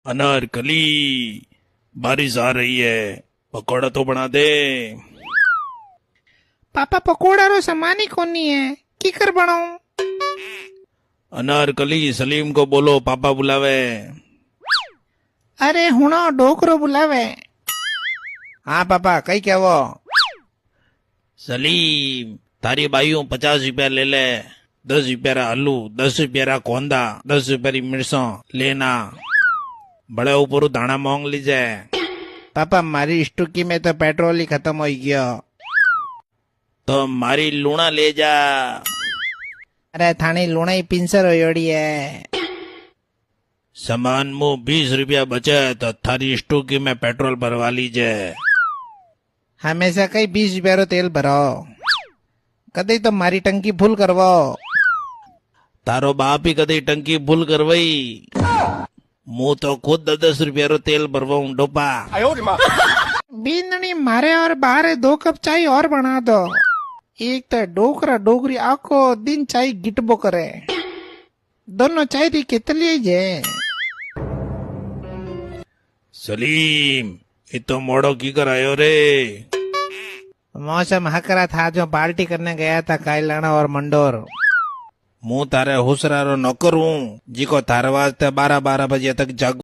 अनारकली, बारिश आ रही है, पकौड़ा तो बना दे। पापा पकोड़ा रो सामान ही कोनी है, की कर बनाऊं? अनारकली, सलीम को बोलो पापा बुलावे। अरे हुणो डोकरो बुलावे। हाँ पापा कई क्या वो? सलीम, तारी बाइयों 50 रुपया ले ले। 10 रुपया रा आलू, 10 रुपया रा कोंदा, 10 रुपया री मिर्चों लेना। बड़े ऊपर दाना मांग लीजे। पापा मारी स्टूकी में तो पेट्रोल ही खत्म हो गयो। तो मारी लूणा ले जा। अरे थानी लूणाई पिंसर होयोड़ी है। सामान मुँह 20 रुपया बचे तो थारी स्टोकी में पेट्रोल भरवा लीजे। हमेशा कई 20 रुपया रो तेल भरो, कदे तो मारी टंकी फुल करवो। तारो बाप ही कदी टंकी फुल करवई। मुँह तो खुद 10 रुपया रो तेल भरवाऊं डोपा। बींदनी मारे और बाहर 2 कप चाय और बना दो। एक तो डोकरा डोगरी आखो दिन चाय गिटबो करे, दोनों चाय री कितली जे। सलीम, ये तो मोड़ो की कर आयो रे। मौसम हकरा था जो पार्टी करने गया था कायलाना और मंडोर। मुँह तारे हुसरारो नौकर हूँ, जी को थारे वास्ते 12-12 बजे तक जाग